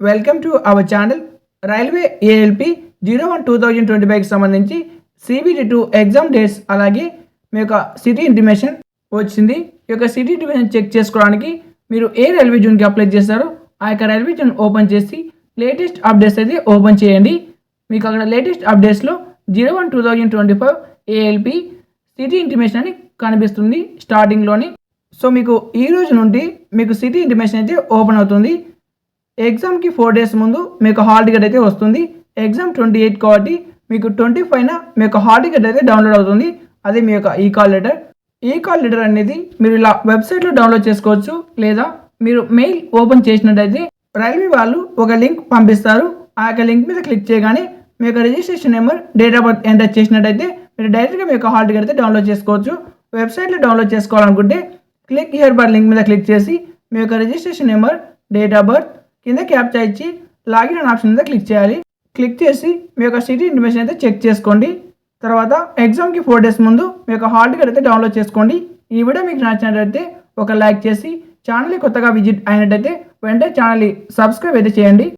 Welcome to our channel. Railway ALP 01/2025కి సంబంధించి CBT2 exam dates అలాగే మీ యొక్క సిటీ ఇంటిమేషన్ వచ్చింది. ఈ యొక్క సిటీ ఇంటిమేషన్ చెక్ చేసుకోవడానికి మీరు ఏ రైల్వే జోన్కి అప్లై చేస్తారో ఆ యొక్క రైల్వే జోన్ ఓపెన్ చేసి లేటెస్ట్ అప్డేట్స్ అయితే ఓపెన్ చేయండి. మీకు అక్కడ లేటెస్ట్ అప్డేట్స్లో 01/2025 ఏఎల్పి సిటీ ఇంటిమేషన్ అని కనిపిస్తుంది స్టార్టింగ్లోని. సో మీకు ఈ రోజు నుండి మీకు సిటీ ఇంటిమేషన్ అయితే ఓపెన్ అవుతుంది. ఎగ్జామ్కి 4 days ముందు మీకు హాల్ టికెట్ అయితే వస్తుంది. ఎగ్జామ్ 28 కాబట్టి మీకు 25న మీ యొక్క హాల్ టికెట్ అయితే డౌన్లోడ్ అవుతుంది. అది మీ యొక్క ఈ కాల్ లెటర్ అనేది మీరు ఇలా వెబ్సైట్లో డౌన్లోడ్ చేసుకోవచ్చు, లేదా మీరు మెయిల్ ఓపెన్ చేసినట్టయితే రైల్వే వాళ్ళు ఒక లింక్ పంపిస్తారు. ఆ యొక్క లింక్ మీద క్లిక్ చేయగానే మీ యొక్క registration number, date of birth enter చేసినట్టయితే మీరు డైరెక్ట్గా మీ యొక్క హాల్ టికెట్ అయితే డౌన్లోడ్ చేసుకోవచ్చు. వెబ్సైట్లో డౌన్లోడ్ చేసుకోవాలనుకుంటే క్లిక్ హియర్ బార్ లింక్ మీద క్లిక్ చేసి మీ యొక్క registration number, date of birth కింద క్యాప్చా ఇచ్చి లాగిన్ అనే ఆప్షన్ మీద క్లిక్ చేయాలి. క్లిక్ చేసి మీ యొక్క సిటీ ఇంటిమేషన్ అయితే చెక్ చేసుకోండి. తర్వాత ఎగ్జామ్కి 4 days ముందు మీ యొక్క హాల్ టికెట్ అయితే డౌన్లోడ్ చేసుకోండి. ఈ వీడియో మీకు నచ్చినట్లయితే ఒక లైక్ చేసి ఛానల్ని కొత్తగా విజిట్ అయినట్టయితే వెంటనే ఛానల్ని సబ్స్క్రైబ్ అయితే చేయండి.